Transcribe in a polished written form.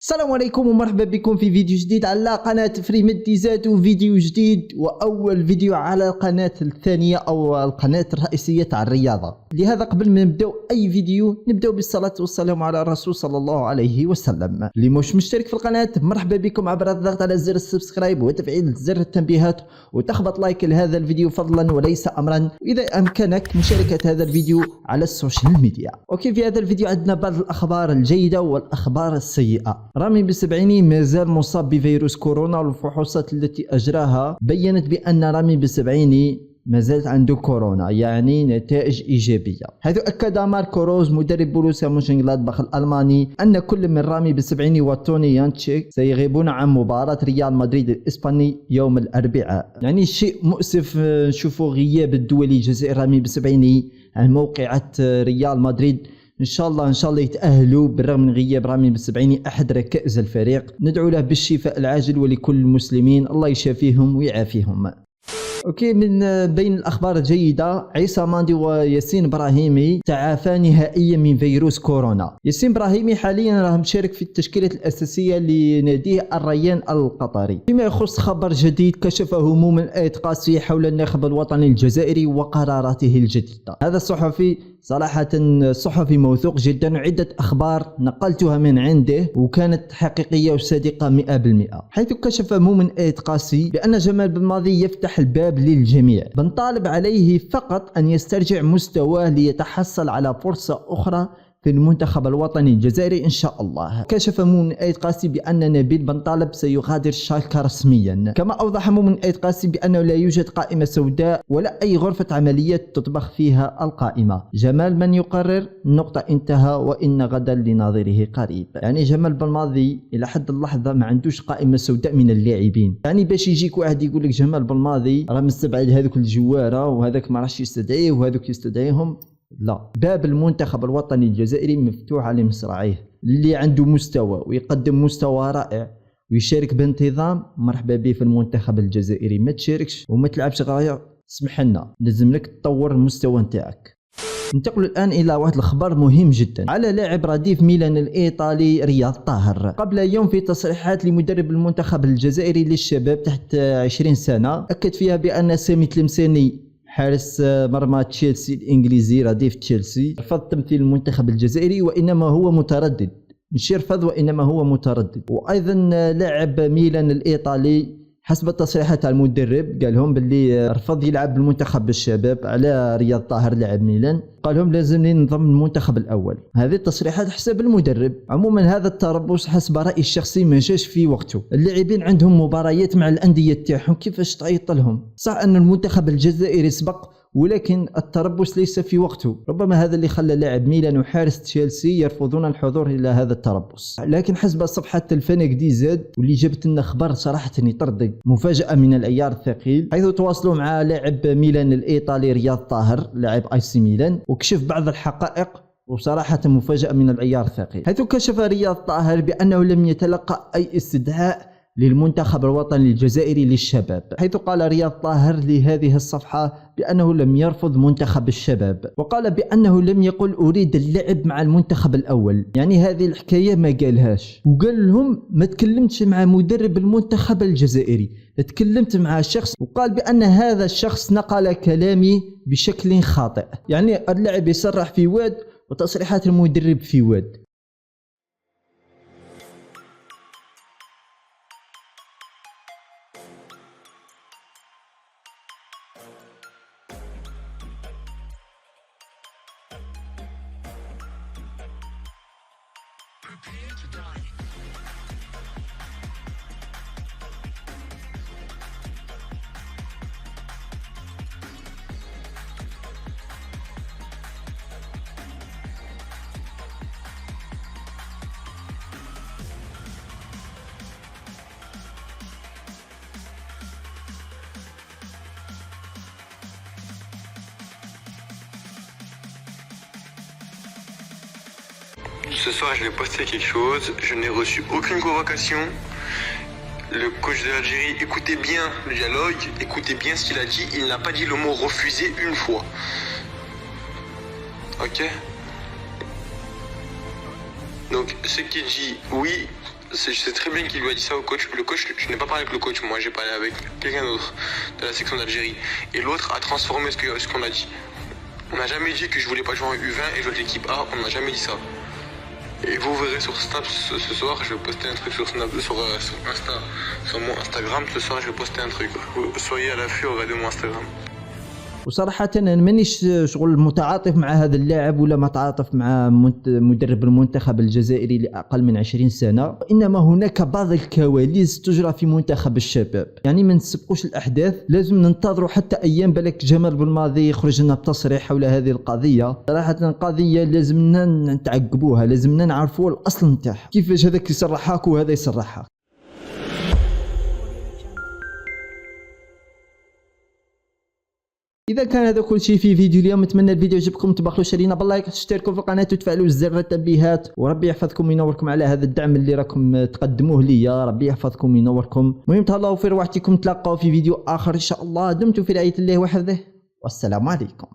السلام عليكم ومرحبا بكم في فيديو جديد على قناة فريمد ذات فيديو جديد وأول فيديو على القناة الثانية أو القناة الرئيسية تاع الرياضة. لهذا قبل ما نبداو أي فيديو نبداو بالصلاة والسلام على الرسول صلى الله عليه وسلم. اللي مش مشترك في القناة مرحبا بكم عبر الضغط على زر السبسكرايب وتفعيل زر التنبيهات وتخبط لايك لهذا الفيديو فضلا وليس أمرا، وإذا أمكنك مشاركة هذا الفيديو على السوشيال ميديا. أوكي، في هذا الفيديو عندنا بعض الأخبار الجيدة والأخبار السيئة. رامي بالسبعيني مازال مصاب بفيروس كورونا، والفحوصات التي أجراها بيّنت بأن رامي بالسبعيني مازالت عنده كورونا، يعني نتائج إيجابية. حيث أكد ماركو روز مدرب بروسيا مونشنغلادباخ الألماني أن كل من رامي بالسبعيني وتوني يانتشيك سيغيبون عن مباراة ريال مدريد الإسباني يوم الأربعاء. يعني شيء مؤسف نشوفوا غياب الدولي الجزائري رامي بالسبعيني عن موقعة ريال مدريد. ان شاء الله يتأهلوا بالرغم من غياب رامي بالسبعيني احد ركائز الفريق. ندعو له بالشفاء العاجل ولكل المسلمين، الله يشافيهم ويعافيهم. اوكي، من بين الاخبار الجيده عيسى ماندي وياسين ابراهيمي تعافى نهائيا من فيروس كورونا. ياسين ابراهيمي حاليا راه مشارك في التشكيله الاساسيه لنادي الريان القطري. فيما يخص خبر جديد كشف هموم آيت قاسي حول الناخب الوطني الجزائري وقراراته الجديده. هذا الصحفي صراحة صحفي موثوق جدا، وعدة أخبار نقلتها من عنده وكانت حقيقية وصادقة 100%. حيث كشف مؤمن آيت قاسي بأن جمال بلماضي يفتح الباب للجميع، بنطالب عليه فقط أن يسترجع مستواه ليتحصل على فرصة أخرى في المنتخب الوطني الجزائري إن شاء الله. كشف مؤمن آيت قاسي بأن نبيل بنطالب سيغادر شالكة رسميا. كما أوضح مؤمن آيت قاسي بأنه لا يوجد قائمة سوداء ولا أي غرفة عمليات تطبخ فيها القائمة. جمال من يقرر، نقطة، انتهى، وإن غدا لناظره قريب. يعني جمال بلماضي إلى حد اللحظة ما عندوش قائمة سوداء من اللاعبين. يعني باش يجيك واحد يقول لك جمال بلماضي راه مستبعد هذوك الجوارة وهذاك ما راحش يستدعيه وهذوك يستدعيهم، لا، باب المنتخب الوطني الجزائري مفتوح على مصراعيه. اللي عنده مستوى ويقدم مستوى رائع ويشارك بانتظام مرحبا به في المنتخب الجزائري. ما تشاركش وما تلعبش غاية، اسمح لنا، لازم لك تطور المستوى نتاعك. ننتقل الآن إلى واحد الخبر مهم جدا على لاعب رديف ميلان الإيطالي رياض طاهر. قبل يوم في تصريحات لمدرب المنتخب الجزائري للشباب تحت 20 سنة أكد فيها بأن سامي تلمساني حارس مرمى تشيلسي الانجليزي رديف تشيلسي رفض تمثيل المنتخب الجزائري، وانما هو متردد، مش يرفض وانما هو متردد. وايضا لاعب ميلان الايطالي حسب التصريحات تاع المدرب قال لهم باللي رفض يلعب بالمنتخب الشباب على رياض طاهر لاعب ميلان، قال لهم لازم ننضم المنتخب الاول. هذه التصريحات حسب المدرب. عموما هذا التربص حسب رايي الشخصي ما جاش في وقته. اللاعبين عندهم مباريات مع الانديه تاعهم، كيفاش تعيط لهم؟ صح ان المنتخب الجزائري سبق، ولكن التربص ليس في وقته. ربما هذا اللي خلى لاعب ميلان وحارس تشيلسي يرفضون الحضور الى هذا التربص. لكن حسب صفحه الفنك دي زاد واللي جابت لنا خبر صراحه يطردق، مفاجاه من العيار الثقيل، حيث تواصلوا مع لاعب ميلان الايطالي رياض طاهر لاعب اي سي ميلان وكشف بعض الحقائق، وصراحه مفاجاه من العيار الثقيل. حيث كشف رياض طاهر بانه لم يتلقى اي استدعاء للمنتخب الوطني الجزائري للشباب. حيث قال رياض طاهر لهذه الصفحة بأنه لم يرفض منتخب الشباب، وقال بأنه لم يقل أريد اللعب مع المنتخب الأول. يعني هذه الحكاية ما قالهاش، وقال لهم ما تكلمتش مع مدرب المنتخب الجزائري، تكلمت مع شخص وقال بأن هذا الشخص نقل كلامي بشكل خاطئ. يعني اللاعب يصرح في واد وتصريحات المدرب في واد. Ce soir, je vais poster quelque chose. Je n'ai reçu aucune convocation. Le coach de l'Algérie, écoutez bien le dialogue, écoutez bien ce qu'il a dit. Il n'a pas dit le mot refusé une fois. Ok? Donc, ce qui dit oui, Je sais très bien qu'il lui a dit ça au coach. Le coach, je n'ai pas parlé avec le coach, moi j'ai parlé avec quelqu'un d'autre de la section d'Algérie. Et l'autre a transformé ce qu'on a dit. On n'a jamais dit que je voulais pas jouer en U20 et jouer avec l'équipe A, on n'a jamais dit ça. Et vous verrez sur Snap ce soir, je vais poster un truc sur Insta, sur mon Instagram. Ce soir je vais poster un truc. Soyez à l'affût, regardez mon Instagram. وصراحة أنا مانيش شغل متعاطف مع هذا اللاعب ولا متعاطف مع مدرب المنتخب الجزائري لأقل من 20 سنة، إنما هناك بعض الكواليس تجرى في منتخب الشباب. يعني ما نسبقوش الأحداث، لازم ننتظروا حتى أيام بالك جمال بالماضي يخرج لنا بتصريح حول هذه القضية. صراحة قضية لازمنا نتعقبوها، لازمنا نعرفوا الأصل نتاعها، كيفاش هذاك يصرحك وهذا يصرحك. اذا كان هذا كل شيء في فيديو اليوم، نتمنى الفيديو يعجبكم، تبخلوش علينا باللايك، تشتركوا في القناه وتفعلوا زر التنبيهات، وربي يحفظكم وينوركم على هذا الدعم اللي راكم تقدموه ليا، ربي يحفظكم وينوركم. المهم تهلاو في رواحتكم، تلاقاو في فيديو اخر ان شاء الله. دمتم في رعايه الله وحفظه، والسلام عليكم.